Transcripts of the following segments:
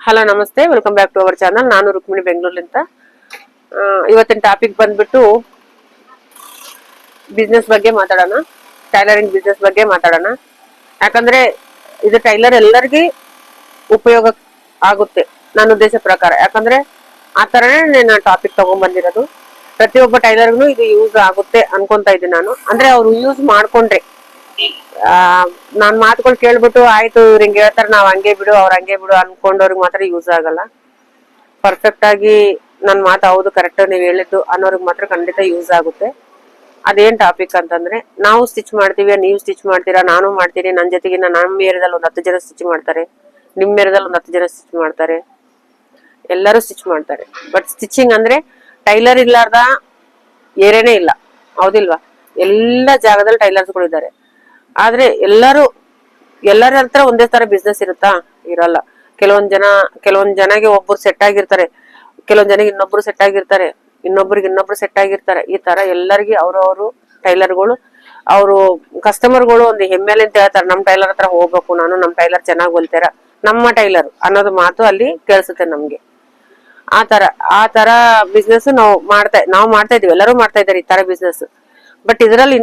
Hello ನಮಸ್ತೆ, welcome back to our channel. ನಾನು ರುಕ್ಮಿಣಿ ಬೆಂಗಳೂರಿನಿಂದ. ಇವತ್ತಿನ ಟಾಪಿಕ್ ಬಂದ್ಬಿಟ್ಟು ಬಿಸ್ನೆಸ್ ಬಗ್ಗೆ ಮಾತಾಡೋಣ. ಟೈಲರಿಂಗ್ ಬಿಸ್ನೆಸ್ ಬಗ್ಗೆ ಮಾತಾಡೋಣ. ಯಾಕಂದ್ರೆ ಇದು ಟೈಲರ್ ಎಲ್ಲರಿಗೂ ಉಪಯೋಗ ಆಗುತ್ತೆ ನನ್ನ ಉದ್ದೇಶ ಪ್ರಕಾರ. ಯಾಕಂದ್ರೆ ಆ ತರನೇ ನಾನು ಟಾಪಿಕ್ ತಗೊಂಡ್ ಬಂದಿರೋದು. ಪ್ರತಿಯೊಬ್ಬ ಟೈಲರ್ಗೂ ಇದು ಯೂಸ್ ಆಗುತ್ತೆ ಅನ್ಕೊಂತ ಇದ್ದೀನಿ ನಾನು. ಅಂದ್ರೆ ಅವ್ರು ಯೂಸ್ ಮಾಡ್ಕೊಂಡ್ರೆ, ನಾನ್ ಮಾತುಗಳು ಕೇಳ್ಬಿಟ್ಟು ಆಯ್ತು ಇವ್ರು ಹಿಂಗೆ ಹೇಳ್ತಾರೆ ನಾವ್ ಹಂಗೆ ಬಿಡು ಅವ್ರ ಹಂಗೆ ಬಿಡು ಅನ್ಕೊಂಡವ್ರಿಗೆ ಮಾತ್ರ ಯೂಸ್ ಆಗಲ್ಲ. ಪರ್ಫೆಕ್ಟ್ ಆಗಿ ನನ್ ಮಾತು ಹೌದು ಕರೆಕ್ಟ್ ನೀವ್ ಹೇಳಿದ್ದು ಅನ್ನೋರ್ಗ್ ಮಾತ್ರ ಖಂಡಿತ ಯೂಸ್ ಆಗುತ್ತೆ. ಅದೇನ್ ಟಾಪಿಕ್ ಅಂತಂದ್ರೆ, ನಾವು ಸ್ಟಿಚ್ ಮಾಡ್ತೀವಿ, ನೀವು ಸ್ಟಿಚ್ ಮಾಡ್ತೀರಾ, ನಾನು ಮಾಡ್ತೀನಿ, ನನ್ ಜೊತೆಗೆ ನಮ್ಮ ಏರಿಯಾದಲ್ಲಿ ಒಂದ್ 10 ಜನ ಸ್ಟಿಚ್ ಮಾಡ್ತಾರೆ, ನಿಮ್ ಏರಿಯಾದಲ್ಲಿ ಒಂದ್ 10 ಜನ ಸ್ಟಿಚ್ ಮಾಡ್ತಾರೆ, ಎಲ್ಲರೂ ಸ್ಟಿಚ್ ಮಾಡ್ತಾರೆ. ಬಟ್ ಸ್ಟಿಚಿಂಗ್ ಅಂದ್ರೆ ಟೈಲರ್ ಇಲ್ಲಾರ್ದ ಏರೇನೇ ಇಲ್ಲ, ಹೌದಿಲ್ವಾ? ಎಲ್ಲ ಜಾಗದಲ್ಲಿ ಟೈಲರ್ಸ್ಗಳು ಇದ್ದಾರೆ. ಆದ್ರೆ ಎಲ್ಲರ ಹತ್ರ ಒಂದೇ ತರ ಬಿಸ್ನೆಸ್ ಇರುತ್ತಾ? ಇರಲ್ಲ. ಕೆಲವೊಂದ್ ಜನಗೆ ಒಬ್ರು ಸೆಟ್ ಆಗಿರ್ತಾರೆ, ಕೆಲವೊಂದ್ ಜನಗೆ ಇನ್ನೊಬ್ರು ಸೆಟ್ ಆಗಿರ್ತಾರೆ, ಇನ್ನೊಬ್ರಿಗೆ ಇನ್ನೊಬ್ರು ಸೆಟ್ ಆಗಿರ್ತಾರೆ. ಈ ತರ ಎಲ್ಲರಿಗೆ ಅವ್ರವ್ರು ಟೈಲರ್ಗಳು, ಅವರು ಕಸ್ಟಮರ್ಗಳು ಒಂದು ಹೆಮ್ಮೆಲೆ ಅಂತ ಹೇಳ್ತಾರೆ, ನಮ್ ಟೈಲರ್ ಹತ್ರ ಹೋಗ್ಬೇಕು, ನಾನು ನಮ್ ಟೈಲರ್ ಚೆನ್ನಾಗ್ ಹೊಲ್ತಾರ, ನಮ್ಮ ಟೈಲರ್ ಅನ್ನೋದು ಮಾತು ಅಲ್ಲಿ ಕೇಳಿಸುತ್ತೆ ನಮ್ಗೆ. ಆ ತರ ಬಿಸ್ನೆಸ್ ನಾವು ಮಾಡ್ತಾ ಇದೀವಿ, ಎಲ್ಲರೂ ಮಾಡ್ತಾ ಇದಾರೆ ಈ ತರ ಬಿಸ್ನೆಸ್. ಬಟ್ ಇದ್ರಲ್ಲಿ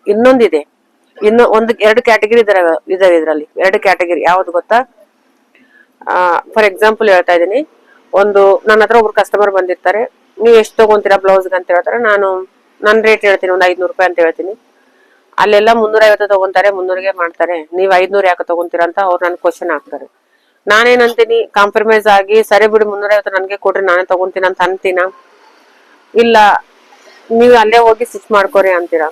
ಇನ್ನೊಂದಿದೆ, ಎರಡು ಕ್ಯಾಟಗರಿ ಇದಾವೆ ಇದ್ರಲ್ಲಿ. 2 ಕ್ಯಾಟಗರಿ ಯಾವ್ದು ಗೊತ್ತಾ? ಫಾರ್ ಎಕ್ಸಾಂಪಲ್ ಹೇಳ್ತಾ ಇದೀನಿ. ನನ್ನ ಹತ್ರ ಒಬ್ರು ಕಸ್ಟಮರ್ ಬಂದಿರ್ತಾರೆ, ನೀವು ಎಷ್ಟು ತಗೊಂತೀರಾ ಬ್ಲೌಸ್ ಅಂತ ಹೇಳ್ತಾರೆ. ನನ್ ರೇಟ್ ಹೇಳ್ತೀನಿ, ಒಂದು 500 ರೂಪಾಯಿ ಅಂತ ಹೇಳ್ತೀನಿ. ಅಲ್ಲೆಲ್ಲ 350 ತಗೊಂತಾರೆ, 300ಗೆ ಮಾಡ್ತಾರೆ. ನೀವ್ 500 ಯಾಕೆ ತಗೊಂತೀರಾ ಅಂತ ಅವ್ರು ನನ್ ಕ್ವಶನ್ ಹಾಕ್ತಾರೆ. ನಾನೇನಂತೀನಿ, ಕಾಂಪ್ರಮೈಸ್ ಆಗಿ ಸರಿ ಬಿಡಿ 350 ನನ್ಗೆ ಕೊಡ್ರಿ, ನಾನೇ ತಗೊಂತೀನಿ ಅಂತ ಅಂತೀನ? ಇಲ್ಲ, ನೀವು ಅಲ್ಲೇ ಹೋಗಿ ಸ್ಟಿಚ್ ಮಾಡ್ಕೋರಿ ಅಂತೀರಾ?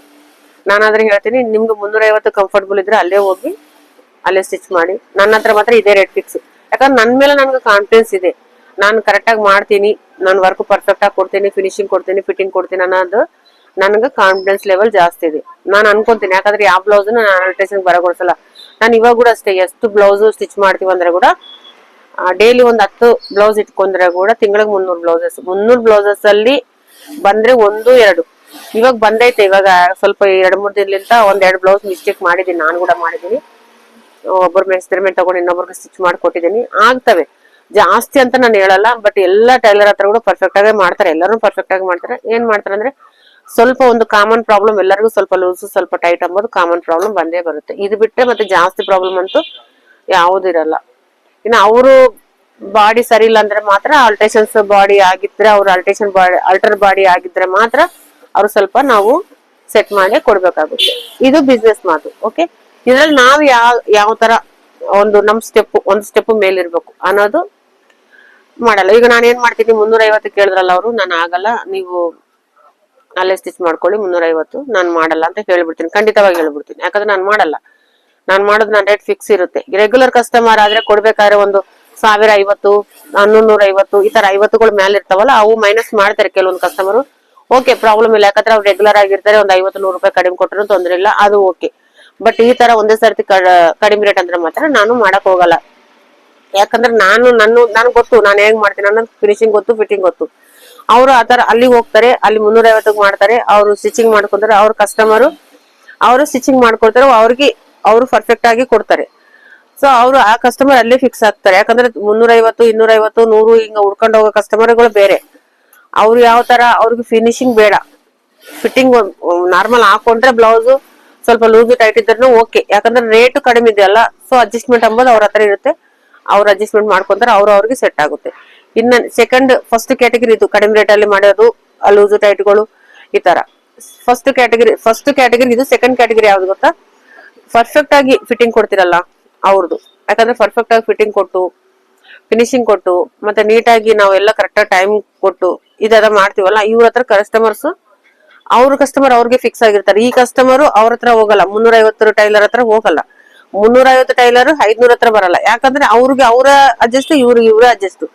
ನಾನಾದ್ರೆ ಹೇಳ್ತೀನಿ, ನಿಮ್ಗೆ 350 ಕಂಫರ್ಟಬಲ್ ಇದ್ರೆ ಅಲ್ಲೇ ಹೋಗಿ ಅಲ್ಲೇ ಸ್ಟಿಚ್ ಮಾಡಿ, ನನ್ನ ಹತ್ರ ಮಾತ್ರ ಇದೇ ರೇಟ್ ಫಿಕ್ಸ್. ಯಾಕಂದ್ರೆ ನನ್ ಮೇಲೆ ನನ್ಗೆ ಕಾನ್ಫಿಡೆನ್ಸ್ ಇದೆ, ನಾನು ಕರೆಕ್ಟ್ ಆಗಿ ಮಾಡ್ತೀನಿ, ನಾನು ವರ್ಕ್ ಪರ್ಫೆಕ್ಟ್ ಆಗಿ ಕೊಡ್ತೀನಿ, ಫಿನಿಶಿಂಗ್ ಕೊಡ್ತೀನಿ, ಫಿಟ್ಟಿಂಗ್ ಕೊಡ್ತೀನಿ ಅನ್ನೋದು ನನ್ಗೆ ಕಾನ್ಫಿಡೆನ್ಸ್ ಲೆವೆಲ್ ಜಾಸ್ತಿ ಇದೆ. ನಾನು ಅನ್ಕೊಂತೀನಿ, ಯಾಕಂದ್ರೆ ಯಾವ ಬ್ಲೌಸ್ ನಾನು ಆಲ್ಟ್ರೇಷನ್ ಬರಗೊಡ್ಸಲ್ಲ. ನಾನು ಇವಾಗ ಕೂಡ ಅಷ್ಟೇ, ಎಷ್ಟು ಬ್ಲೌಸ್ ಸ್ಟಿಚ್ ಮಾಡ್ತೀವಿ ಅಂದ್ರೆ ಕೂಡ ಡೈಲಿ ಒಂದು 10 ಬ್ಲೌಸ್ ಇಟ್ಕೊಂಡ್ರೆ ಕೂಡ ತಿಂಗಳಿಗೆ 300 ಬ್ಲೌಸಸ್ ಅಲ್ಲಿ ಬಂದ್ರೆ 1-2 ಇವಾಗ ಬಂದೈತೆ. ಇವಾಗ ಸ್ವಲ್ಪ 2-3 ದಿನಲಿಂದ 1-2 ಬ್ಲೌಸ್ ಮಿಸ್ಟೇಕ್ ಮಾಡಿದೀನಿ, ನಾನು ಕೂಡ ಮಾಡಿದೀನಿ. ಒಬ್ಬರ ಮೆಜರ್ಮೆಂಟ್ ತಗೊಂಡು ಇನ್ನೊಬ್ರಿಗೆ ಸ್ಟಿಚ್ ಮಾಡ್ಕೊಟ್ಟಿದ್ದೀನಿ. ಆಗ್ತವೆ, ಜಾಸ್ತಿ ಅಂತ ನಾನು ಹೇಳಲ್ಲ. ಬಟ್ ಎಲ್ಲಾ ಟೈಲರ್ ಹತ್ರ ಕೂಡ ಪರ್ಫೆಕ್ಟ್ ಆಗಿ ಮಾಡ್ತಾರೆ, ಎಲ್ಲರೂ ಪರ್ಫೆಕ್ಟ್ ಆಗಿ ಮಾಡ್ತಾರೆ. ಏನ್ ಮಾಡ್ತಾರೆ ಅಂದ್ರೆ, ಸ್ವಲ್ಪ ಒಂದು ಕಾಮನ್ ಪ್ರಾಬ್ಲಮ್, ಎಲ್ಲರಿಗೂ ಸ್ವಲ್ಪ ಲೂಸ್ ಸ್ವಲ್ಪ ಟೈಟ್ ಅಂಬೋದು ಕಾಮನ್ ಪ್ರಾಬ್ಲಮ್ ಬಂದೇ ಬರುತ್ತೆ. ಇದು ಬಿಟ್ಟರೆ ಮತ್ತೆ ಜಾಸ್ತಿ ಪ್ರಾಬ್ಲಮ್ ಅಂತೂ ಯಾವುದಿರಲ್ಲ. ಇನ್ನು ಅವರು ಬಾಡಿ ಸರಿ ಇಲ್ಲ ಅಂದ್ರೆ ಮಾತ್ರ, ಆಲ್ಟ್ರೇಷನ್ಸ್ ಬಾಡಿ ಆಗಿದ್ರೆ, ಅವ್ರು ಅಲ್ಟರ್ ಬಾಡಿ ಆಗಿದ್ರೆ ಮಾತ್ರ ಅವ್ರು ಸ್ವಲ್ಪ ನಾವು ಸೆಟ್ ಮಾಡಿ ಕೊಡ್ಬೇಕಾಗುತ್ತೆ. ಇದು ಬಿಸ್ನೆಸ್ ಮಾತು. ಓಕೆ, ಇದ್ರಲ್ಲಿ ನಾವು ಯಾವ ತರ ಒಂದು ಸ್ಟೆಪ್ ಮೇಲಿರ್ಬೇಕು ಅನ್ನೋದು ಮಾಡಲ್ಲ. ಈಗ ನಾನು ಏನ್ ಮಾಡ್ತೀನಿ, 350 ಕೇಳಿದ್ರಲ್ಲ ಅವರು, ನಾನು ಆಗಲ್ಲ, ನೀವು ಅಲ್ಲೇ ಸ್ಟಿಚ್ ಮಾಡ್ಕೊಳ್ಳಿ 350, ನಾನು ಮಾಡಲ್ಲ ಅಂತ ಹೇಳ್ಬಿಡ್ತೀನಿ, ಖಂಡಿತವಾಗಿ ಹೇಳ್ಬಿಡ್ತೀನಿ. ಯಾಕಂದ್ರೆ ನಾನು ಮಾಡಲ್ಲ, ನಾನು ಮಾಡೋದು ನನ್ನ ರೇಟ್ ಫಿಕ್ಸ್ ಇರುತ್ತೆ. ರೆಗ್ಯುಲರ್ ಕಸ್ಟಮರ್ ಆದ್ರೆ ಕೊಡ್ಬೇಕಾದ್ರೆ 1050, 1150 ಈ ತರ 50ಗಳ ಮೇಲೆ ಇರ್ತಾವಲ್ಲ, ಅವು ಮೈನಸ್ ಮಾಡ್ತಾರೆ ಕೆಲವೊಂದು ಕಸ್ಟಮರ್. ಓಕೆ, ಪ್ರಾಬ್ಲಮ್ ಇಲ್ಲ, ಯಾಕಂದ್ರೆ ಅವ್ರು ರೆಗ್ಯುಲರ್ ಆಗಿರ್ತಾರೆ, ಒಂದು 50-100 ರೂಪಾಯಿ ಕಡಿಮೆ ಕೊಟ್ಟರು ತೊಂದ್ರೆ ಇಲ್ಲ, ಅದು ಓಕೆ. ಬಟ್ ಈ ತರ ಒಂದೇ ಸರ್ತಿ ಕಡಿಮೆ ರೇಟ್ ಅಂದ್ರೆ ಮಾತ್ರ ನಾನು ಮಾಡಕ್ ಹೋಗಲ್ಲ. ಯಾಕಂದ್ರೆ ನಾನು ಗೊತ್ತು ನಾನು ಹೇಗ್ ಮಾಡ್ತೀನಿ ಅನ್ನೋದು, ಫಿನಿಶಿಂಗ್ ಗೊತ್ತು, ಫಿಟ್ಟಿಂಗ್ ಗೊತ್ತು. ಅವರು ಆತರ ಅಲ್ಲಿ ಹೋಗ್ತಾರೆ, ಅಲ್ಲಿ 350 ಮಾಡ್ತಾರೆ, ಅವ್ರು ಸ್ಟಿಚಿಂಗ್ ಮಾಡ್ಕೊಂತಾರೆ, ಅವ್ರ ಕಸ್ಟಮರ್ ಅವರು ಸ್ಟಿಚಿಂಗ್ ಮಾಡ್ಕೊಡ್ತಾರೆ, ಅವ್ರು ಪರ್ಫೆಕ್ಟ್ ಆಗಿ ಕೊಡ್ತಾರೆ. ಸೊ ಅವರು ಆ ಕಸ್ಟಮರ್ ಅಲ್ಲೇ ಫಿಕ್ಸ್ ಆಗ್ತಾರೆ. ಯಾಕಂದ್ರೆ 350, 250, 100 ಹಿಂಗ ಉಡ್ಕೊಂಡು ಹೋಗೋ ಕಸ್ಟಮರ್ಗಳು ಬೇರೆ. ಅವ್ರು ಯಾವ ತರ, ಅವ್ರಿಗೆ ಫಿನಿಶಿಂಗ್ ಬೇಡ, ಫಿಟ್ಟಿಂಗ್ ನಾರ್ಮಲ್ ಹಾಕೊಂಡ್ರೆ ಬ್ಲೌಸ್ ಸ್ವಲ್ಪ ಲೂಸ್ ಟೈಟ್ ಇದ್ರೂ ಓಕೆ, ಯಾಕಂದ್ರೆ ರೇಟ್ ಕಡಿಮೆ ಇದೆಯಲ್ಲ. ಸೊ ಅಡ್ಜಸ್ಟ್ಮೆಂಟ್ ಅಂಬೋದು ಅವ್ರ ಹತ್ರ ಇರುತ್ತೆ, ಅವ್ರು ಅಡ್ಜಸ್ಟ್ಮೆಂಟ್ ಮಾಡ್ಕೊಂತಾರೆ, ಅವ್ರಿಗೆ ಸೆಟ್ ಆಗುತ್ತೆ. ಇನ್ನ ಫಸ್ಟ್ ಕ್ಯಾಟಗರಿ ಇದು, ಕಡಿಮೆ ರೇಟ್ ಅಲ್ಲಿ ಮಾಡೋದು, ಲೂಸ್ ಟೈಟ್ಗಳು ಈ ತರ ಫಸ್ಟ್ ಕ್ಯಾಟಗರಿ ಇದು. ಸೆಕೆಂಡ್ ಕ್ಯಾಟಗರಿ ಯಾವ್ದು ಗೊತ್ತಾ? ಪರ್ಫೆಕ್ಟ್ ಆಗಿ ಫಿಟ್ಟಿಂಗ್ ಕೊಡ್ತಿರಲ್ಲ ಅವ್ರದ್ದು. ಯಾಕಂದ್ರೆ ಪರ್ಫೆಕ್ಟ್ ಆಗಿ ಫಿಟ್ಟಿಂಗ್ ಕೊಟ್ಟು, ಫಿನಿಶಿಂಗ್ ಕೊಟ್ಟು, ಮತ್ತೆ ನೀಟಾಗಿ ನಾವೆಲ್ಲ ಕರೆಕ್ಟ್ ಆಗಿ ಟೈಮ್ ಕೊಟ್ಟು ಇದೆಲ್ಲ ಮಾಡ್ತೀವಲ್ಲ, ಇವ್ರ ಹತ್ರ ಕಸ್ಟಮರ್ಸ್, ಅವ್ರ ಕಸ್ಟಮರ್ ಅವ್ರಿಗೆ ಫಿಕ್ಸ್ ಆಗಿರ್ತಾರೆ. ಈ ಕಸ್ಟಮರ್ ಅವ್ರ ಹತ್ರ ಹೋಗಲ್ಲ, 350 ಟೈಲರ್ ಹತ್ರ ಹೋಗಲ್ಲ, 350 ಟೈಲರ್ 500 ಹತ್ರ ಬರಲ್ಲ. ಯಾಕಂದ್ರೆ ಅವ್ರಿಗೆ ಅವ್ರ ಅಡ್ಜಸ್ಟ್, ಇವ್ರ ಅಡ್ಜಸ್ಟ್.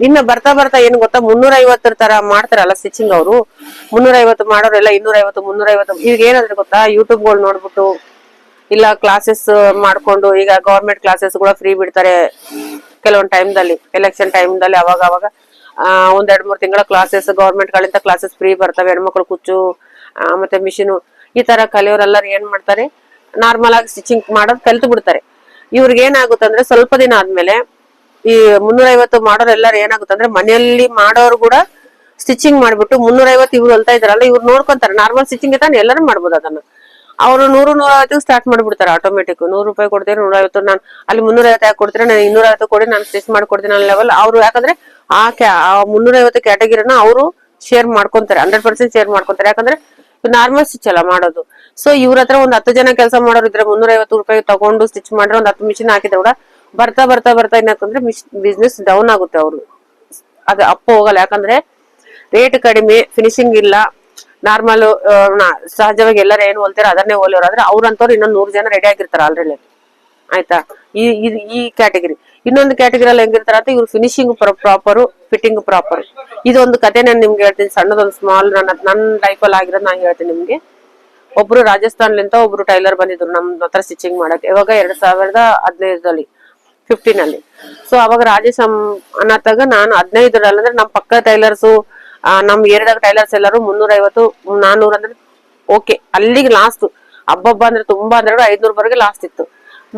ಇನ್ನು ಬರ್ತಾ ಏನ್ ಗೊತ್ತಾ, 350 ತರ ಮಾಡ್ತಾರಲ್ಲ ಸ್ಟಿಚಿಂಗ್ ಅವರು, 350 ಮಾಡೋರೆಲ್ಲ 250, 350. ಈಗ ಏನಾದ್ರೆ ಗೊತ್ತಾ, ಯೂಟ್ಯೂಬ್ಗಳು ನೋಡ್ಬಿಟ್ಟು ಇಲ್ಲ ಕ್ಲಾಸಸ್ ಮಾಡ್ಕೊಂಡು, ಈಗ ಗವರ್ಮೆಂಟ್ ಕ್ಲಾಸಸ್ ಕೂಡ ಫ್ರೀ ಬಿಡ್ತಾರೆ ಕೆಲವೊಂದ್ ಟೈಮ್ದಲ್ಲಿ, ಎಲೆಕ್ಷನ್ ಟೈಮ್ದಲ್ಲಿ. ಅವಾಗ 1-2-3 ತಿಂಗಳ ಕ್ಲಾಸಸ್ ಗವರ್ಮೆಂಟ್ ಗಳಿಂದ ಕ್ಲಾಸಸ್ ಫ್ರೀ ಬರ್ತವೆ. ಹೆಣ್ಮಕ್ಳು ಕುಚ್ಚು ಮತ್ತೆ ಮಿಷಿನು ಈ ತರ ಕಲಿಯೋರೆಲ್ಲರೂ ಏನ್ ಮಾಡ್ತಾರೆ, ನಾರ್ಮಲ್ ಆಗಿ ಸ್ಟಿಚಿಂಗ್ ಮಾಡೋದು ಕಲ್ತು ಬಿಡ್ತಾರೆ. ಇವ್ರಿಗೆ ಏನಾಗುತ್ತಂದ್ರೆ ಸ್ವಲ್ಪ ದಿನ ಆದ್ಮೇಲೆ ಈ 350 ಮಾಡೋರು ಎಲ್ಲಾರು ಏನಾಗುತ್ತೆ ಅಂದ್ರೆ ಮನೆಯಲ್ಲಿ ಮಾಡೋರು ಕೂಡ ಸ್ಟಿಚಿಂಗ್ ಮಾಡ್ಬಿಟ್ಟು 350 ಇವ್ರು ಹೊಲ್ತಾ ಇದಾರಲ್ಲ ಇವ್ರು ನೋಡ್ಕೊಂತಾರೆ. ನಾರ್ಮಲ್ ಸ್ಟಿಚಿಂಗ್ ತಾನೆ ಎಲ್ಲರೂ ಮಾಡ್ಬೋದು ಅದನ್ನ. ಅವ್ರು 100-150 ಸ್ಟಾರ್ಟ್ ಮಾಡ್ಬಿಡ್ತಾರೆ ಆಟೋಮೆಟಿಕ್. 100 ರೂಪಾಯಿ ಕೊಡ್ತೀನಿ 150, ನಾನು ಅಲ್ಲಿ 350 ಯಾಕೆ ಕೊಡ್ತೀನಿ, ನಾನು 250 ಕೊಡಿ, ನಾನು ಸ್ಟಿಚ್ ಮಾಡ್ಕೊಡ್ತೀನಿ ಅನ್ನೋ ಲೆವೆಲ್ ಅವ್ರು. ಯಾಕಂದ್ರೆ ಆ 350 ಕ್ಯಾಟಗಿರಿನ ಅವರು ಶೇರ್ ಮಾಡ್ಕೊಂತಾರೆ, 100% ಶೇರ್ ಮಾಡ್ಕೊಂತಾರೆ. ಯಾಕಂದ್ರೆ ನಾರ್ಮಲ್ ಸ್ಟಿಚ್ ಅಲ್ಲ ಮಾಡೋದು. ಸೊ ಇವ್ರ ಹತ್ರ ಒಂದ್ 10 ಜನ ಕೆಲಸ ಮಾಡೋರು ಇದ್ರೆ 350 ರೂಪಾಯಿ ತಗೊಂಡು ಸ್ಟಿಚ್ ಮಾಡ್ರೆ ಒಂದ್ 10 ಮಿಷಿನ್ ಹಾಕಿದ್ರೆ ಕೂಡ ಬರ್ತಾ ಬರ್ತಾ ಬರ್ತಾ ಏನಂದ್ರೆ ಬಿಸ್ನೆಸ್ ಡೌನ್ ಆಗುತ್ತೆ. ಅವ್ರು ಅದು ಅಪ್ ಹೋಗಲ್ಲ. ಯಾಕಂದ್ರೆ ರೇಟ್ ಕಡಿಮೆ, ಫಿನಿಶಿಂಗ್ ಇಲ್ಲ, ನಾರ್ಮಲ್ ಸಹಜವಾಗಿ ಎಲ್ಲರೂ ಏನ್ ಹೊಲ್ತಾರ ಅದನ್ನೇ ಹೊಲಿಯೋರು. ಆದ್ರೆ ಅವ್ರಂತವ್ರು ಇನ್ನೊಂದ್ 100 ಜನ ರೆಡಿ ಆಗಿರ್ತಾರ ಆಲ್ರೆಡಿ. ಆಯ್ತಾ, ಈ ಕ್ಯಾಟಗಿರಿ. ಇನ್ನೊಂದು ಕ್ಯಾಟಗಿರಿ ಅಲ್ಲಿ ಹೆಂಗಿರ್ತಾರ ಅಂತ ಇವ್ರು ಫಿನಿಶಿಂಗ್ ಪ್ರಾಪರ್, ಫಿಟ್ಟಿಂಗ್ ಪ್ರಾಪರ್. ಇದೊಂದು ಕತೆ ನಾನು ನಿಮ್ಗೆ ಹೇಳ್ತೀನಿ, ಸಣ್ಣದೊಂದು ಸ್ಮಾಲ್ ನನ್ನ ಲೈಫ್ ಅಲ್ಲಿ ಆಗಿರೋದು ನಾನು ಹೇಳ್ತೀನಿ ನಿಮ್ಗೆ. ಒಬ್ರು ರಾಜಸ್ಥಾನ್ಲಿಂದ ಒಬ್ರು ಟೈಲರ್ ಬಂದಿದ್ರು ನಮ್ ಹತ್ರ ಸ್ಟಿಚಿಂಗ್ ಮಾಡಕ್ಕೆ. ಇವಾಗ 2015 15 ಅಲ್ಲಿ. ಸೊ ಅವಾಗ ರಾಜೇಶ್ ಅನ್ನತ್ತಾಗ ನಾನು 15 ಅಂದ್ರೆ ನಮ್ ಪಕ್ಕ ಟೈಲರ್ಸ್, ನಮ್ ಏರಿಯಾದಾಗ ಟೈಲರ್ಸ್ ಎಲ್ಲರೂ 350 400 ಅಂದ್ರೆ ಓಕೆ, ಅಲ್ಲಿಗೆ ಲಾಸ್ಟ್. ಹಬ್ಬ ಅಂದ್ರೆ ತುಂಬಾ ಅಂದ್ರೆ 500 ಲಾಸ್ಟ್ ಇತ್ತು.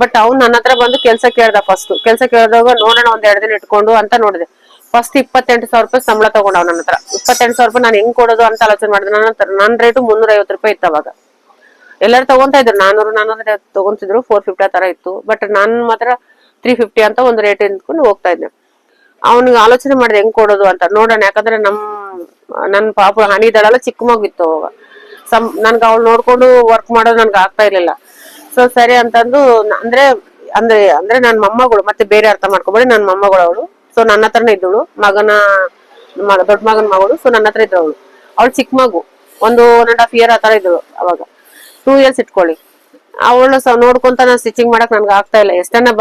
ಬಟ್ ಅವ್ನು ನನ್ನ ಹತ್ರ ಬಂದು ಕೆಲ್ಸ ಕೇಳ್ದ. ಫಸ್ಟ್ ಕೆಲ್ಸ ಕೇಳಿದಾಗ ನೋಡೋಣ ಒಂದ್ 2 ದಿನ ಇಟ್ಕೊಂಡು ಅಂತ ನೋಡಿದೆ. ಫಸ್ಟ್ 28,000 ರೂಪಾಯಿ ಸಂಬಳ ತಗೊಂಡ ನನ್ನ ಹತ್ರ. 28,000 ರೂಪಾಯಿ ನಾನು ಹೆಂಗ್ ಕೊಡೋದು ಅಂತ ಆಲೋಚನೆ ಮಾಡಿದೆ. ನನ್ನ ರೇಟು 350 ರೂಪಾಯಿ ಇತ್ತು ಅವಾಗ. ಎಲ್ಲರೂ ತಗೊಂತಾ ಇದ್ರು 400 ತಗೊಂತಿದ್ರು, 450 ಆ ತರ ಇತ್ತು. ಬಟ್ ನಾನ್ ಮಾತ್ರ 350 ಅಂತ ಒಂದು ರೇಟ್ ಇಟ್ಕೊಂಡು ಹೋಗ್ತಾ ಇದ್ದೆ. ಅವ್ನಿಗೆ ಆಲೋಚನೆ ಮಾಡಿದೆ ಹೆಂಗ್ ಕೊಡೋದು ಅಂತ ನೋಡೋಣ. ಯಾಕಂದ್ರೆ ನನ್ ಪಾಪ ಹನಿ ದಳಲ್ಲ ಚಿಕ್ಕ ಮಗಿತ್ತು ಅವಾಗ. ನನ್ಗೆ ಅವ್ಳು ನೋಡ್ಕೊಂಡು ವರ್ಕ್ ಮಾಡೋದು ನನ್ಗೆ ಆಗ್ತಾ ಇರ್ಲಿಲ್ಲ. ಸೊ ಸರಿ ಅಂತಂದು ಅಂದ್ರೆ ಅಂದ್ರೆ ಅಂದ್ರೆ ನನ್ ಮೊಮ್ಮಗಳು, ಮತ್ತೆ ಬೇರೆ ಅರ್ಥ ಮಾಡ್ಕೊಬೇಡಿ, ನನ್ ಮೊಮ್ಮಗಳು ಅವಳು. ಸೊ ನನ್ನ ಹತ್ರನೇ ಇದ್ದಳು, ದೊಡ್ಡ ಮಗನ ಮಗಳು. ಸೊ ನನ್ನ ಹತ್ರ ಇದ್ದವಳು. ಅವಳು ಚಿಕ್ಕ ಮಗು, ಒಂದು 1.5 ಇಯರ್ ಆ ತರ ಇದ್ದಳು ಅವಾಗ. 2 ಇಯರ್ಸ್ ಇಟ್ಕೊಳ್ಳಿ. ಅವಳು ನೋಡ್ಕೊಂತ ನಾನು ಸ್ಟಿಚಿಂಗ್ ಮಾಡಕ್ ನನ್ಗೆ ಆಗ್ತಾ ಇಲ್ಲ. ಎಷ್ಟನ್ನ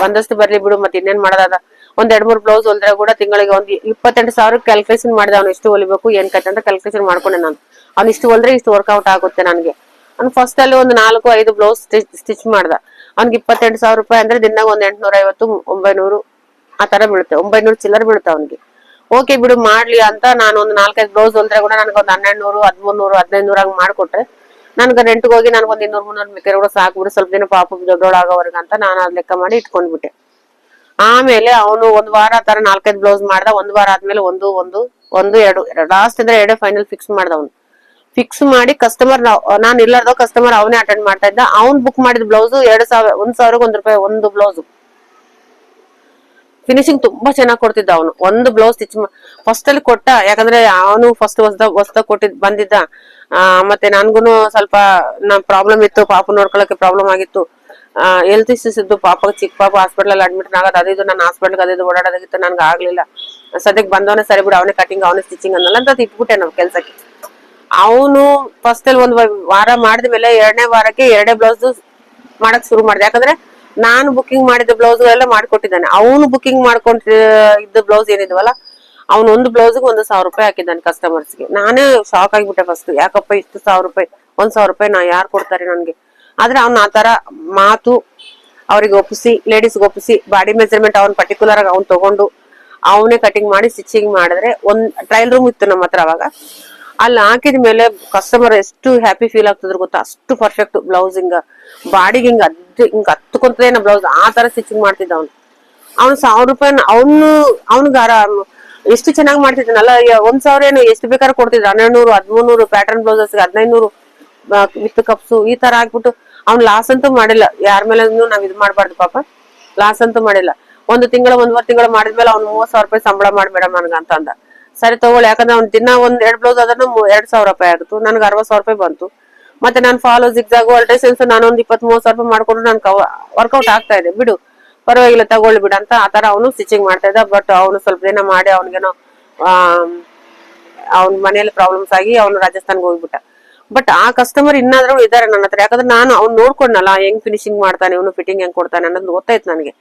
ಬಂದಷ್ಟು ಬರ್ಲಿ ಬಿಡು, ಮತ್ತೆ ಇನ್ನೇನ್ ಮಾಡೋದ. ಒಂದ್ 2-3 ಬ್ಲೌಸ್ ಹೊಲ್ದ್ರೆ ಕೂಡ ತಿಂಗಳಿಗೆ ಒಂದ್ 28,000 ಕ್ಯಾಲ್ಕುಲೇಷನ್ ಮಾಡಿದೆ. ಅವ್ನು ಎಷ್ಟು ಹೊಲಿಬೇಕು ಏನ್ ಕತೆ ಅಂತ ಕ್ಯಾಲ್ಕುಲೇಷನ್ ಮಾಡ್ಕೊಂಡೆ ನಾನು. ಅವ್ನು ಇಷ್ಟು ಹೊಲ್ದ್ರೆ ಇಷ್ಟು ವರ್ಕೌಟ್ ಆಗುತ್ತೆ ನನ್ಗೆ. ಅವ್ನು ಫಸ್ಟ್ ಅಲ್ಲಿ ಒಂದು 4-5 ಬ್ಲೌಸ್ ಸ್ಟಿಚ್ ಮಾಡ್ದ. ಅವ್ನಿಗೆ 28,000 ರೂಪಾಯಿ ಅಂದ್ರೆ ದಿನಾಗ ಒಂದ್ 850 900 ಆ ತರ ಬೀಳುತ್ತೆ. 900 ಚಿಲ್ಲರ್ ಬೀಳುತ್ತೆ ಅವ್ನಿಗೆ. ಓಕೆ ಬಿಡು ಮಾಡ್ಲಿ ಅಂತ ನಾನು ಒಂದು 4-5 ಬ್ಲೌಸ್ ಹೊಲ್ದ್ರೆ ಕೂಡ ನನಗೆ ಒಂದು 1200 1300 1500 ಹಂಗ್ ಮಾಡ್ಕೊಟ್ರೆ ನನ್ಗೆ ರೆಂಟ್ಗೆ ಹೋಗಿ ನನ್ಗೊಂದ್ 200-300 ಮಿಕ್ಕರೆ ಕೂಡ ಸಾಕ್ಬಿಡು, ಸ್ವಲ್ಪ ದಿನ ಪಾಪ ದೊಡ್ಡೋಳಾಗೋವರ್ಗ ಅಂತ ನಾನು ಅದ್ ಲೆಕ್ಕ ಮಾಡಿ ಇಟ್ಕೊಂಡ್ಬಿಟ್ಟೆ. ಆಮೇಲೆ ಅವನು ಒಂದ್ ವಾರ ತರ 4-5 ಬ್ಲೌಸ್ ಮಾಡ್ದ. ಒಂದ್ ವಾರ ಆದ್ಮೇಲೆ ಒಂದು 2 ಲಾಸ್ಟ್ ಅಂದ್ರೆ 2 ಫೈನಲ್ ಫಿಕ್ಸ್ ಮಾಡ್ದ. ಅವ್ನು ಫಿಕ್ಸ್ ಮಾಡಿ ಕಸ್ಟಮರ್, ನಾನ್ ಇಲ್ಲಾರ್ದೋ ಕಸ್ಟಮರ್ ಅವನೇ ಅಟೆಂಡ್ ಮಾಡ್ತಾ ಇದ್ದ. ಅವ್ನ್ ಬುಕ್ ಮಾಡಿದ ಬ್ಲೌಸ್ 1,000 ರೂಪಾಯಿ ಒಂದು ಬ್ಲೌಸ್. ಫಿನಿಶಿಂಗ್ ತುಂಬಾ ಚೆನ್ನಾಗಿ ಕೊಡ್ತಿದ್ದ ಅವನು. ಒಂದು ಬ್ಲೌಸ್ ಸ್ಟಿಚ್ ಫಸ್ಟ್ ಅಲ್ಲಿ ಕೊಟ್ಟ. ಯಾಕಂದ್ರೆ ಅವನು ಫಸ್ಟ್ ಹೊಸದಾಗ ಬಂದಿದ್ದ. ಮತ್ತೆ ನನ್ಗುನು ಸ್ವಲ್ಪ ಪ್ರಾಬ್ಲಮ್ ಇತ್ತು, ಪಾಪ ನೋಡ್ಕೊಳಕ್ಕೆ ಪ್ರಾಬ್ಲಮ್ ಆಗಿತ್ತು. ಹೆಲ್ತ್ ಇಶ್ಯೂಸ್ ಇದ್ದು, ಪಾಪ ಚಿಕ್ಕ ಪಾಪ ಹಾಸ್ಪಿಟಲ್ ಅಲ್ಲಿ ಅಡ್ಮಿಟ್ ಆಗೋದು ಅದಿದ್ದು. ನಾನು ಹಾಸ್ಪಿಟಲ್ ಅದಿದ್ದು ಓಡಾಡೋದಾಗಿತ್ತು, ನನ್ಗೆ ಆಗ್ಲಿಲ್ಲ. ಸದ್ಯಕ್ಕೆ ಬಂದವನೇ ಸರಿ ಬಿಡು, ಅವನೇ ಕಟಿಂಗ್ ಅವನೇ ಸ್ಟಿಚಿಂಗ್ ಅನ್ನಲ್ಲ ಅಂತ ಇಟ್ಬಿಟ್ಟೆ ನಾವು ಕೆಲ್ಸಕ್ಕೆ. ಅವನು ಫಸ್ಟ್ ಅಲ್ಲಿ ಒಂದ್ ವಾರ ಮಾಡಿದ್ಮೇಲೆ 2ನೇ ವಾರಕ್ಕೆ 2 ಬ್ಲೌಸ್ ಮಾಡಕ್ ಶುರು ಮಾಡಿದೆ. ಯಾಕಂದ್ರೆ ನಾನು ಬುಕಿಂಗ್ ಮಾಡಿದ ಬ್ಲೌಸ್ ಎಲ್ಲ ಮಾಡ್ಕೊಟ್ಟಿದ್ದಾನೆ. ಅವನು ಬುಕಿಂಗ್ ಮಾಡ್ಕೊಂಡ್ ಇದ್ದ ಬ್ಲೌಸ್ ಏನಿದ್ವಲ್ಲ, ಅವ್ನು ಒಂದು ಬ್ಲೌಸ್ಗೆ 1,000 ರೂಪಾಯಿ ಹಾಕಿದ್ದಾನೆ ಕಸ್ಟಮರ್ಸ್ಗೆ. ನಾನೇ ಶಾಕ್ ಆಗಿಬಿಟ್ಟೆ ಫಸ್ಟ್. ಯಾಕಪ್ಪ ಇಷ್ಟು 1,000 ರೂಪಾಯಿ, 1,000 ರೂಪಾಯಿ ನಾ ಯಾರು ಕೊಡ್ತಾರೆ ನನ್ಗೆ? ಆದ್ರೆ ಅವ್ನ ಆತರ ಮಾತು ಅವ್ರಿಗೆ ಒಪ್ಪಿಸಿ, ಲೇಡೀಸ್ಗೆ ಒಪ್ಪಿಸಿ, ಬಾಡಿ ಮೆಜರ್ಮೆಂಟ್ ಅವ್ನ್ ಪರ್ಟಿಕ್ಯುಲರ್ ಆಗಿ ಅವ್ನ್ ತಗೊಂಡು ಅವನೇ ಕಟಿಂಗ್ ಮಾಡಿ ಸ್ಟಿಚಿಂಗ್ ಮಾಡಿದ್ರೆ, ಒಂದ್ ಟ್ರಯಲ್ ರೂಮ್ ಇತ್ತು ನಮ್ಮ ಹತ್ರ ಅವಾಗ. ಅಲ್ಲಿ ಹಾಕಿದ್ಮೇಲೆ ಕಸ್ಟಮರ್ ಎಷ್ಟು ಹ್ಯಾಪಿ ಫೀಲ್ ಆಗ್ತದ್ರು ಗೊತ್ತಾ, ಅಷ್ಟು ಪರ್ಫೆಕ್ಟ್ ಬ್ಲೌಸ್. ಬಾಡಿಗೆ ಹಿಂಗ ಹತ್ಕೊಂತದೇನ ಬ್ಲೌಸ್ ಆ ತರ ಸ್ಟಿಚಿಂಗ್ ಮಾಡ್ತಿದ್ದ ಅವ್ನು. 1,000 ರೂಪಾಯಿ ಅವ್ನಿಗೆ ಎಷ್ಟು ಚೆನ್ನಾಗಿ ಮಾಡ್ತಿದ್ದಾನಲ್ಲ. 1,000 ಏನು ಎಷ್ಟು ಬೇಕಾದ್ರೂ ಕೊಡ್ತಿದ್ರು. 1,200 1,300 ಪ್ಯಾಟರ್ನ್ ಬ್ಲೌಸಸ್ 1,500 ವಿತ್ ಕಪ್ಸು ಈ ತರ ಹಾಕ್ಬಿಟ್ಟು ಅವ್ನ್ ಲಾಸ್ ಅಂತೂ ಮಾಡಿಲ್ಲ. ಯಾರ ಮೇಲೆ ನಾವ್ ಇದ್ ಮಾಡ್ಬಾರ್ದು ಪಾಪ, ಲಾಸ್ ಅಂತೂ ಮಾಡಿಲ್ಲ. 1 ತಿಂಗಳ 1.5 ತಿಂಗಳು ಮಾಡಿದ್ಮೇಲೆ ಅವ್ನು 30,000 ರೂಪಾಯಿ ಸಂಬಳ ಮಾಡ್ಬೇಡ ನನ್ಗ ಅಂತ ಅಂದ. ಸರಿ ತಗೊಳ್ಳಿ, ಯಾಕಂದ್ರೆ ಅವ್ನ ದಿನ ಒಂದ್ 2 ಬ್ಲೌಸ್ ಅದನ್ನು 2,000 ರೂಪಾಯಿ ಆಗಿತ್ತು. ನನ್ಗೆ 60,000 ರೂಪಾಯಿ ಬಂತು. ಮತ್ತೆ ನಾನು ಫಾಲೋ ಜಿಗ್ಜಾಗು ಅಲ್ಟ್ರೇಷನ್ಸ್ ನಾನೊಂದ್ 20-30,000 ರೂಪಾಯಿ ಮಾಡ್ಕೊಂಡು ನನ್ಗೆ ವರ್ಕೌಟ್ ಆಗ್ತಾ ಇದೆ. ಬಿಡು ಪರವಾಗಿಲ್ಲ ತಗೊಳ್ಳಿ ಬಿಡು ಅಂತ ಆತರ ಅವನು ಸ್ಟಿಚಿಂಗ್ ಮಾಡ್ತಾ ಇದ್ದ. ಬಟ್ ಅವನು ಸ್ವಲ್ಪ ದಿನ ಮಾಡಿ ಅವ್ನಿಗೇನೋ ಅವ್ನ ಮನೆಯಲ್ಲಿ ಪ್ರಾಬ್ಲಮ್ಸ್ ಆಗಿ ಅವನು ರಾಜಸ್ಥಾನ್ಗೆ ಹೋಗ್ಬಿಟ್ಟ. ಬಟ್ ಆ ಕಸ್ಟಮರ್ ಇನ್ನಾದ್ರೂ ಇದಾರೆ ನನ್ನ ಹತ್ರ. ಯಾಕಂದ್ರೆ ನಾನು ಅವ್ನು ನೋಡ್ಕೊಂಡಲ್ಲ ಹೆಂಗ್ ಫಿನಿಶಿಂಗ್ ಮಾಡ್ತಾನೆ, ಇವನು ಫಿಟ್ಟಿಂಗ್ ಹೆಂಗ್ ಕೊಡ್ತಾನೆ ಅನ್ನೋದು ಗೊತ್ತಾಯ್ತು ನನಗೆ.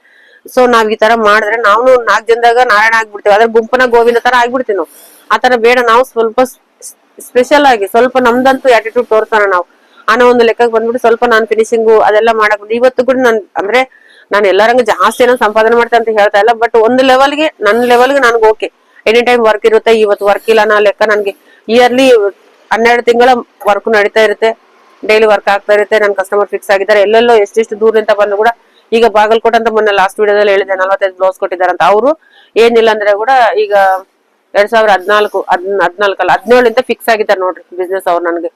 ಸೊ ನಾವ್ ಈ ತರ ಮಾಡಿದ್ರೆ ನಾವು 4 ಜನದಾಗ ನಾರಾಯಣ ಆಗ್ಬಿಡ್ತೇವೆ. ಅದ್ರ ಗುಂಪನ ಗೋವಿಂದ ತರ ಆಗ್ಬಿಡ್ತೀವಿ ನಾವು. ಆತರ ಬೇಡ. ನಾವು ಸ್ವಲ್ಪ ಸ್ಪೆಷಲ್ ಆಗಿ ಸ್ವಲ್ಪ ನಮ್ದಂತೂ ಆಟಿಟ್ಯೂಡ್ ತೋರ್ಸೋಣ ನಾವು ಅನ್ನೋ ಒಂದು ಲೆಕ್ಕಕ್ಕೆ ಬಂದ್ಬಿಟ್ಟು ಸ್ವಲ್ಪ ನಾನು ಫಿನಿಶಿಂಗು ಅದೆಲ್ಲ ಮಾಡಕ್ ಇವತ್ತು ಕೂಡ ನಾನು ಎಲ್ಲರಂಗ ಜಾಸ್ತಿ ಏನೋ ಸಂಪಾದನೆ ಮಾಡ್ತೇನೆ ಅಂತ ಹೇಳ್ತಾ ಇಲ್ಲ. ಬಟ್ ಒಂದು ಲೆವೆಲ್ಗೆ ನನ್ನ ಲೆವೆಲ್ಗೆ ನನ್ಗೆ ಓಕೆ. ಎನಿ ಟೈಮ್ ವರ್ಕ್ ಇರುತ್ತೆ. ಇವತ್ತು ವರ್ಕ್ ಇಲ್ಲ ಅನ್ನೋ ಲೆಕ್ಕ ನನ್ಗೆ ಇಯರ್ಲಿ 12 ತಿಂಗಳ ವರ್ಕ್ ನಡೀತಾ ಇರುತ್ತೆ. ಡೈಲಿ ವರ್ಕ್ ಆಗ್ತಾ ಇರುತ್ತೆ. ನನ್ ಕಸ್ಟಮರ್ ಫಿಕ್ಸ್ ಆಗಿದ್ದಾರೆ. ಎಲ್ಲೆಲ್ಲೋ ಎಷ್ಟೆಷ್ಟು ದೂರದಿಂದ ಬಂದು ಕೂಡ ಈಗ ಬಾಗಲಕೋಟೆ ಅಂತ ಮೊನ್ನೆ ಲಾಸ್ಟ್ ವಿಡಿಯೋದಲ್ಲಿ ಹೇಳಿದೆ 45 ಬ್ಲೌಸ್ ಕೊಟ್ಟಿದ್ದಾರೆ ಅಂತ. ಅವರು ಏನಿಲ್ಲ ಅಂದ್ರೆ ಕೂಡ ಈಗ 2017 ಫಿಕ್ಸ್ ಆಗಿದ್ದಾರೆ ನೋಡ್ರಿ ಬಿಸ್ನೆಸ್. ಅವ್ರು ನನ್ಗೆ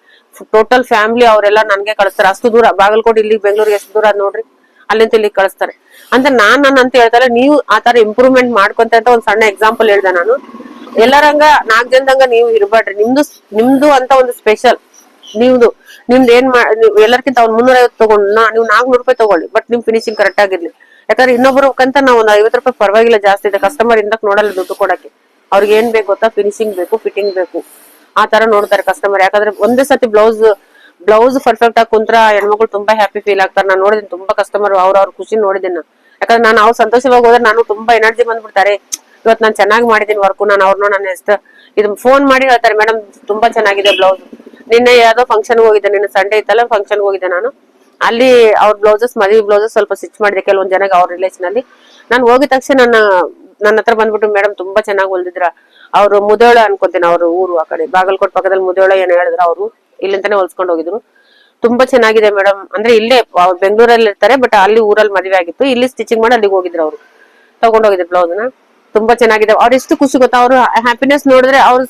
ಟೋಟಲ್ ಫ್ಯಾಮಿಲಿ ಅವರೆಲ್ಲ ನನ್ಗೆ ಕಳಿಸ್ತಾರೆ. ಅಷ್ಟು ದೂರ ಬಾಗಲಕೋಟೆ ಇಲ್ಲಿ ಬೆಂಗಳೂರಿಗೆ ಎಷ್ಟು ದೂರ ನೋಡ್ರಿ, ಅಲ್ಲಿಂದ ಇಲ್ಲಿಗೆ ಕಳಿಸ್ತಾರೆ. ಅಂದ್ರೆ ನಾನು ಅಂತ ಹೇಳ್ತಾರೆ, ನೀವು ಆತರ ಇಂಪ್ರೂವ್ಮೆಂಟ್ ಮಾಡ್ಕೊಂತ ಅಂತ ಒಂದ್ ಸಣ್ಣ ಎಕ್ಸಾಂಪಲ್ ಹೇಳ್ದೆ ನಾನು. ಎಲ್ಲರಂಗ 4 ಜನದಂಗ ನೀವು ಇರ್ಬೇಡ್ರಿ. ನಿಮ್ದು ಅಂತ ಒಂದು ಸ್ಪೆಷಲ್ ನಿಮ್ದು ಏನ್ ಎಲ್ಲರಿಗಿಂತ ಅವ್ನು 350 ತಗೊಂಡು ನೀವು 400 ರೂಪಾಯಿ ತಗೊಳ್ಳಿ, ಬಟ್ ನಿಮ್ ಫಿನಿಶಿಂಗ್ ಕರೆಕ್ಟ್ ಆಗಿರ್ಲಿ. ಯಾಕಂದ್ರೆ ಇನ್ನೊಬ್ಬರಕ್ಕಂತ ನಾವು ಒಂದು 50 ರೂಪಾಯಿ ಪರವಾಗಿಲ್ಲ ಜಾಸ್ತಿ ಇದೆ. ಕಸ್ಟಮರ್ ಇಂದಕ್ ನೋಡಲ್ಲ ದುಡ್ಡು ಕೊಡಕ್ಕೆ. ಅವ್ರಿಗೆ ಏನ್ ಬೇಕು ಗೊತ್ತಾ, ಫಿನಿಶಿಂಗ್ ಬೇಕು, ಫಿಟ್ಟಿಂಗ್ ಬೇಕು, ಆ ತರ ನೋಡ್ತಾರೆ ಕಸ್ಟಮರ್. ಯಾಕಂದ್ರೆ ಒಂದೇ ಸತಿ ಬ್ಲೌಸ್ ಪರ್ಫೆಕ್ಟ್ ಆಗಿ ಕುಂತ್ರ ಹೆಣ್ಮಕ್ಳು ತುಂಬಾ ಹ್ಯಾಪಿ ಫೀಲ್ ಆಗ್ತಾರೆ. ನಾನು ನೋಡಿದ್ದೀನಿ ತುಂಬಾ ಕಸ್ಟಮರ್ ಅವ್ರ ಖುಷಿ ನೋಡಿದ್ದೀನಿ. ಯಾಕಂದ್ರೆ ನಾನು ಅವ್ರು ಸಂತೋಷವಾಗಿ ಹೋದ್ರೆ ನಾನು ತುಂಬಾ ಎನರ್ಜಿ ಬಂದ್ಬಿಡ್ತಾರೆ. ಇವತ್ತು ನಾನು ಚೆನ್ನಾಗಿ ಮಾಡಿದ್ದೀನಿ ವರ್ಕ್. ನಾನು ಅವ್ರನ್ನ ನಾನು ಎಷ್ಟು ಇದು ಫೋನ್ ಮಾಡಿ ಹೇಳ್ತಾರೆ, ಮೇಡಮ್ ತುಂಬಾ ಚೆನ್ನಾಗಿದೆ ಬ್ಲೌಸ್. ನಿನ್ನೆ ಯಾವ್ದೋ ಫಂಕ್ಷನ್ ಹೋಗಿದ್ದೆ, ನಿನ್ನೆ ಸಂಡೇ ಇತ್ತಲ್ಲ, ಫಂಕ್ಷನ್ ಹೋಗಿದ್ದೆ ನಾನು. ಅಲ್ಲಿ ಅವ್ರ ಮದುವೆ ಬ್ಲೌಸಸ್ ಸ್ವಲ್ಪ ಸ್ಟಿಚ್ ಮಾಡಿದೆ ಕೆಲವೊಂದ್ ಜನಕ್ಕೆ ಅವ್ರ ರಿಲೇಷನ್ ಅಲ್ಲಿ. ನಾನು ಹೋಗಿದ ತಕ್ಷಣ ನನ್ನ ಹತ್ರ ಬಂದ್ಬಿಟ್ಟು, ಮೇಡಮ್ ತುಂಬಾ ಚೆನ್ನಾಗಿ ಹೊಲ್ದಿದ್ರ. ಅವ್ರು ಮುದೇಳ ಅನ್ಕೋತೀನಿ, ಅವ್ರ ಊರು ಆ ಕಡೆ ಬಾಗಲಕೋಟೆ ಪಕ್ಕದಲ್ಲಿ ಮುದೇಳ ಏನ್ ಹೇಳಿದ್ರು. ಅವರು ಇಲ್ಲಿಂದಾನೆ ಹೊಲ್ಸ್ಕೊಂಡು ಹೋಗಿದ್ರು. ತುಂಬಾ ಚೆನ್ನಾಗಿದೆ ಮೇಡಮ್ ಅಂದ್ರೆ ಇಲ್ಲೇ ಬೆಂಗಳೂರಲ್ಲಿ ಇರ್ತಾರೆ, ಬಟ್ ಅಲ್ಲಿ ಊರಲ್ಲಿ ಮದುವೆ ಆಗಿತ್ತು, ಇಲ್ಲಿ ಸ್ಟಿಚಿಂಗ್ ಮಾಡಿ ಅಲ್ಲಿಗೆ ಹೋಗಿದ್ರು. ಅವ್ರು ತಗೊಂಡೋಗಿದ್ರು ಬ್ಲೌಸ್ ನ. ತುಂಬಾ ಚೆನ್ನಾಗಿದೆ. ಅವ್ರ ಎಷ್ಟು ಖುಷಿ ಗೊತ್ತಾ, ಅವ್ರು ಹ್ಯಾಪಿನೆಸ್ ನೋಡಿದ್ರೆ. ಅವ್ರು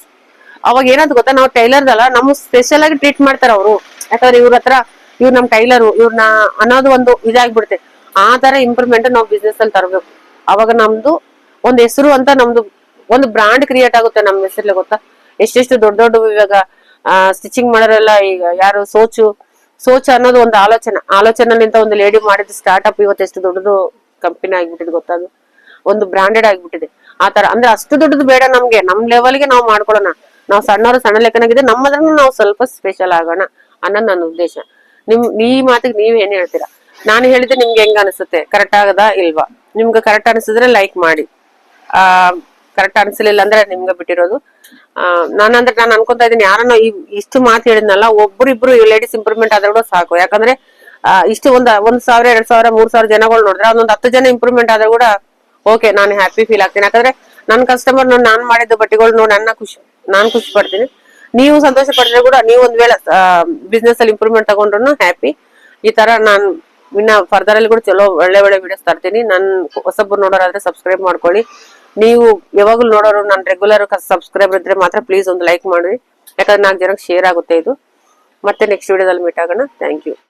ಅವಾಗ ಏನಂತ ಗೊತ್ತಾ, ನಾವು ಟೈಲರ್ ಅಲ್ಲ, ನಮ್ ಸ್ಪೆಷಲ್ ಆಗಿ ಟ್ರೀಟ್ ಮಾಡ್ತಾರ ಅವರು. ಯಾಕಂದ್ರೆ ಇವ್ರು ನಮ್ ಟೈಲರ್ ಇವ್ರನ್ನ ಅನ್ನೋದು ಒಂದು ಇದಾಗ್ಬಿಡುತ್ತೆ. ಆ ತರ ಇಂಪ್ರೂವ್ಮೆಂಟ್ ನಾವು ಬಿಸ್ನೆಸ್ ಅಲ್ಲಿ ತರಬೇಕು. ಅವಾಗ ನಮ್ದು ಒಂದ್ ಹೆಸರು ಅಂತ, ನಮ್ದು ಒಂದು ಬ್ರಾಂಡ್ ಕ್ರಿಯೇಟ್ ಆಗುತ್ತೆ ನಮ್ಮ ಹೆಸರ್ಲೆ. ಗೊತ್ತಾ ಎಷ್ಟೆಷ್ಟು ದೊಡ್ಡ ಇವಾಗ ಸ್ಟಿಚಿಂಗ್ ಮಾಡೋರೆಲ್ಲ, ಈಗ ಯಾರು ಸೋಚ್ ಅನ್ನೋದು ಒಂದು ಆಲೋಚನೆಲಿಂದ ಒಂದು ಲೇಡಿ ಮಾಡಿದ ಸ್ಟಾರ್ಟ್ಅಪ್ ಇವತ್ತು ಎಷ್ಟು ದೊಡ್ಡದು ಕಂಪನಿ ಆಗ್ಬಿಟ್ಟಿದೆ ಗೊತ್ತಾ. ಅದು ಒಂದು ಬ್ರಾಂಡೆಡ್ ಆಗ್ಬಿಟ್ಟಿದೆ. ಆ ತರ ಅಂದ್ರೆ ಅಷ್ಟು ದೊಡ್ಡದು ಬೇಡ ನಮ್ಗೆ, ನಮ್ ಲೆವೆಲ್ಗೆ ನಾವು ಮಾಡ್ಕೊಳ್ಳೋಣ. ನಾವು ಸಣ್ಣ ಲೆಕ್ಕನಾಗಿದೆ, ನಮ್ಮದ್ರನ್ನ ನಾವು ಸ್ವಲ್ಪ ಸ್ಪೆಷಲ್ ಆಗೋಣ ಅನ್ನೋದು ನನ್ನ ಉದ್ದೇಶ. ಈ ಮಾತಿಗೆ ನೀವ್ ಏನ್ ಹೇಳ್ತೀರಾ? ನಾನು ಹೇಳಿದ್ರೆ ನಿಮ್ಗೆ ಹೆಂಗ ಅನಿಸುತ್ತೆ? ಕರೆಕ್ಟ್ ಆಗದಾ ಇಲ್ವಾ? ನಿಮ್ಗೆ ಕರೆಕ್ಟ್ ಅನಿಸಿದ್ರೆ ಲೈಕ್ ಮಾಡಿ, ಕರೆಕ್ಟ್ ಅನ್ಸಲಿಲ್ಲ ಅಂದ್ರೆ ನಿಮ್ಗೆ ಬಿಟ್ಟಿರೋದು. ನಾನು ಅನ್ಕೊಂತಾ ಇದೀನಿ, ಯಾರನ್ನ ಇಷ್ಟು ಮಾತು ಹೇಳಿದ್ನಲ್ಲ, ಒಬ್ರು ಲೇಡೀಸ್ ಇಂಪ್ರೂವ್ಮೆಂಟ್ ಆದ್ರೆ ಕೂಡ ಸಾಕು. ಯಾಕಂದ್ರೆ ಇಷ್ಟು 1,000 2,000 3,000 ಜನಗಳು ನೋಡಿದ್ರೆ ಅದೊಂದು 10 ಜನ ಇಂಪ್ರೂವ್ಮೆಂಟ್ ಆದ್ರೆ ಕೂಡ ಓಕೆ, ನಾನು ಹ್ಯಾಪಿ ಫೀಲ್ ಆಗ್ತೀನಿ. ಯಾಕಂದ್ರೆ ನನ್ನ ಕಸ್ಟಮರ್ ನಾನ್ ಮಾಡಿದ ಬಟ್ಟೆಗಳು ನೋಡಿ ನಾನ್ ಖುಷಿ ಪಡ್ತೀನಿ. ನೀವು ಸಂತೋಷ ಪಡಿದ್ರೆ ಕೂಡ, ನೀವು ಒಂದ್ ವೇಳೆ ಬಿಸ್ನೆಸ್ ಅಲ್ಲಿ ಇಂಪ್ರೂವ್ಮೆಂಟ್ ತಗೊಂಡ್ರು ಹ್ಯಾಪಿ. ಈ ತರ ನಾನು ಇನ್ನ ಫರ್ದರ್ ಅಲ್ಲಿ ಕೂಡ ಚಲೋ ಒಳ್ಳೆ ವಿಡಿಯೋಸ್ ತರ್ತೀನಿ. ನನ್ ಹೊಸಬ್ರು ನೋಡೋರಾದ್ರೆ ಸಬ್ಸ್ಕ್ರೈಬ್ ಮಾಡ್ಕೊಳ್ಳಿ. ನೀವು ಯಾವಾಗ್ಲೂ ನೋಡೋರು, ನಾನು ರೆಗ್ಯುಲರ್ ಸಬ್ಸ್ಕ್ರೈಬರ್ ಇದ್ರೆ ಮಾತ್ರ ಪ್ಲೀಸ್ ಒಂದು ಲೈಕ್ ಮಾಡಿ. ಯಾಕಂದ್ರೆ 4 ಜನಕ್ಕೆ ಶೇರ್ ಆಗುತ್ತೆ ಇದು. ಮತ್ತೆ ನೆಕ್ಸ್ಟ್ ವಿಡಿಯೋದಲ್ಲಿ ಮೀಟ್ ಆಗೋಣ. Thank you.